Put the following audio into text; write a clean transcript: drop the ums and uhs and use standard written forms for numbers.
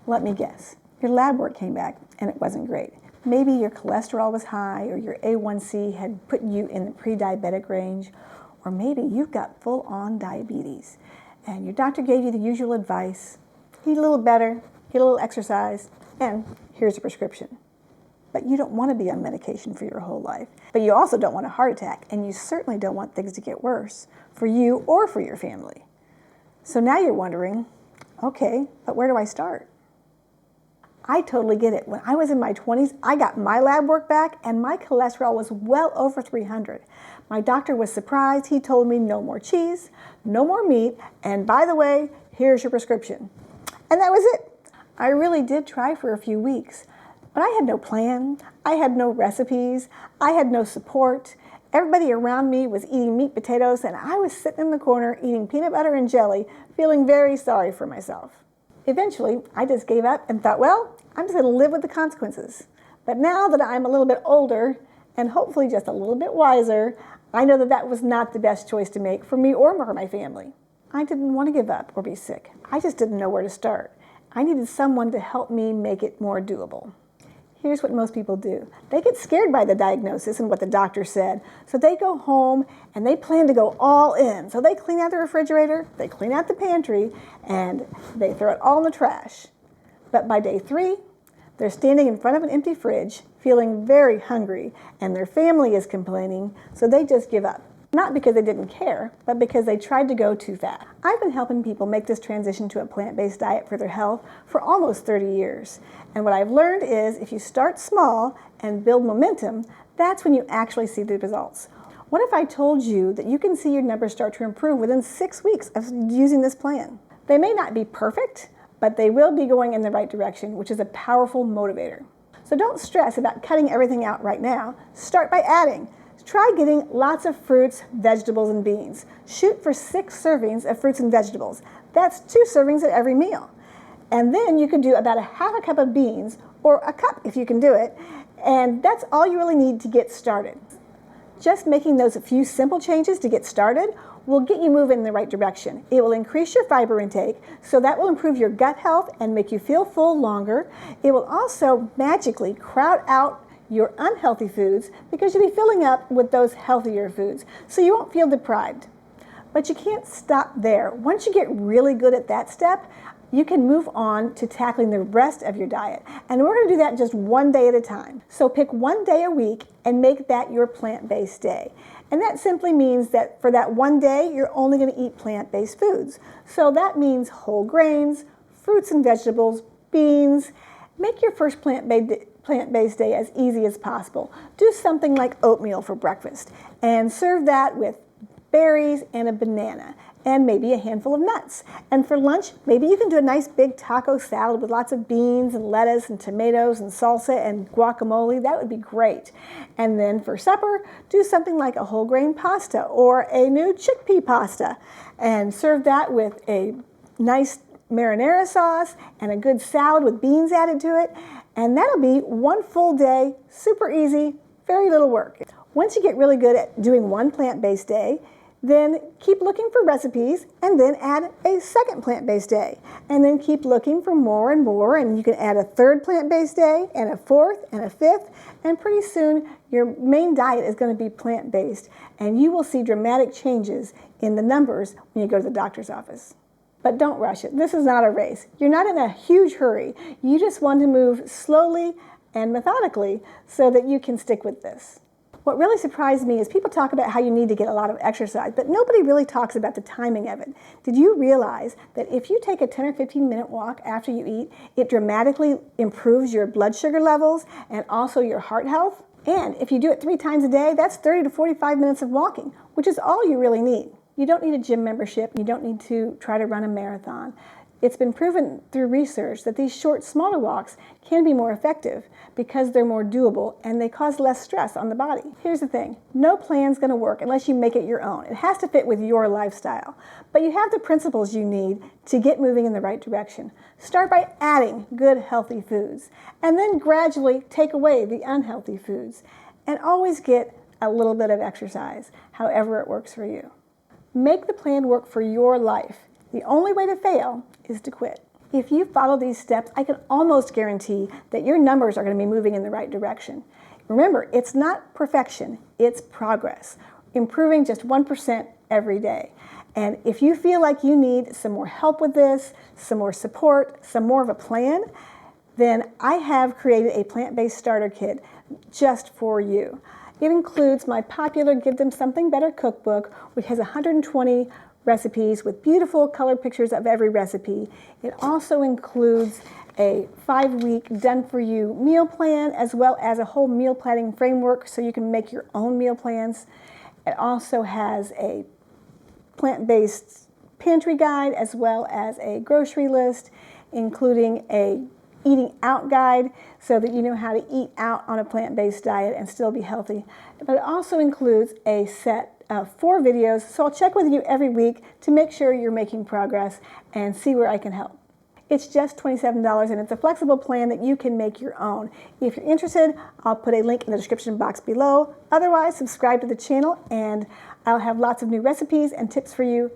Let me guess. Your lab work came back and it wasn't great. Maybe your cholesterol was high, or your A1C had put you in the pre-diabetic range, or maybe you've got full-on diabetes and your doctor gave you the usual advice: eat a little better, get a little exercise, and here's a prescription. But you don't want to be on medication for your whole life. But you also don't want a heart attack, and you certainly don't want things to get worse for you or for your family. So now you're wondering, okay, but where do I start? I totally get it. When I was in my 20s, I got my lab work back and my cholesterol was well over 300. My doctor was surprised. He told me no more cheese, no more meat, and by the way, here's your prescription. And that was it. I really did try for a few weeks, but I had no plan. I had no recipes. I had no support. Everybody around me was eating meat potatoes, and I was sitting in the corner eating peanut butter and jelly, feeling very sorry for myself. Eventually, I just gave up and thought, well, I'm just going to live with the consequences. But now that I'm a little bit older and hopefully just a little bit wiser, I know that that was not the best choice to make for me or for my family. I didn't want to give up or be sick. I just didn't know where to start. I needed someone to help me make it more doable. Here's what most people do. They get scared by the diagnosis and what the doctor said, so they go home and they plan to go all in. So they clean out the refrigerator, they clean out the pantry, and they throw it all in the trash. But by day 3, they're standing in front of an empty fridge, feeling very hungry, and their family is complaining, so they just give up. Not because they didn't care, but because they tried to go too fast. I've been helping people make this transition to a plant-based diet for their health for almost 30 years. And what I've learned is if you start small and build momentum, that's when you actually see the results. What if I told you that you can see your numbers start to improve within 6 weeks of using this plan? They may not be perfect, but they will be going in the right direction, which is a powerful motivator. So don't stress about cutting everything out right now. Start by adding. Try getting lots of fruits, vegetables, and beans. Shoot for 6 servings of fruits and vegetables. That's 2 servings at every meal. And then you could do about ½ cup of beans, or a cup if you can do it, and that's all you really need to get started. Just making those few simple changes to get started will get you moving in the right direction. It will increase your fiber intake, so that will improve your gut health and make you feel full longer. It will also magically crowd out your unhealthy foods because you'll be filling up with those healthier foods, so you won't feel deprived. But you can't stop there. Once you get really good at that step, you can move on to tackling the rest of your diet. And we're going to do that just one day at a time. So pick one day a week and make that your plant-based day. And that simply means that for that one day, you're only going to eat plant-based foods. So that means whole grains, fruits and vegetables, beans. Make your first plant-based day as easy as possible. Do something like oatmeal for breakfast and serve that with berries and a banana and maybe a handful of nuts. And for lunch, maybe you can do a nice big taco salad with lots of beans and lettuce and tomatoes and salsa and guacamole. That would be great. And then for supper, do something like a whole grain pasta or a new chickpea pasta and serve that with a nice marinara sauce and a good salad with beans added to it. And that'll be one full day, super easy, very little work. Once you get really good at doing one plant-based day, then keep looking for recipes and then add a second plant-based day. And then keep looking for more and more, and you can add a third plant-based day and a fourth and a fifth, and pretty soon your main diet is going to be plant-based, and you will see dramatic changes in the numbers when you go to the doctor's office. But don't rush it. This is not a race. You're not in a huge hurry. You just want to move slowly and methodically so that you can stick with this. What really surprised me is people talk about how you need to get a lot of exercise, but nobody really talks about the timing of it. Did you realize that if you take a 10 or 15-minute walk after you eat, it dramatically improves your blood sugar levels and also your heart health? And if you do it 3 times a day, that's 30 to 45 minutes of walking, which is all you really need. You don't need a gym membership. You don't need to try to run a marathon. It's been proven through research that these short, smaller walks can be more effective because they're more doable and they cause less stress on the body. Here's the thing, no plan's gonna work unless you make it your own. It has to fit with your lifestyle. But you have the principles you need to get moving in the right direction. Start by adding good, healthy foods, and then gradually take away the unhealthy foods. And always get a little bit of exercise, however it works for you. Make the plan work for your life. The only way to fail is to quit. If you follow these steps, I can almost guarantee that your numbers are going to be moving in the right direction. Remember, it's not perfection, it's progress. Improving just 1% every day. And if you feel like you need some more help with this, some more support, some more of a plan, then I have created a plant-based starter kit just for you. It includes my popular Give Them Something Better cookbook, which has 120 recipes with beautiful color pictures of every recipe. It also includes a 5-week done-for-you meal plan, as well as a whole meal planning framework so you can make your own meal plans. It also has a plant-based pantry guide, as well as a grocery list, including a eating out guide so that you know how to eat out on a plant-based diet and still be healthy. But it also includes a set of 4 videos, so I'll check with you every week to make sure you're making progress and see where I can help. It's just $27 and it's a flexible plan that you can make your own. If you're interested, I'll put a link in the description box below. Otherwise, subscribe to the channel and I'll have lots of new recipes and tips for you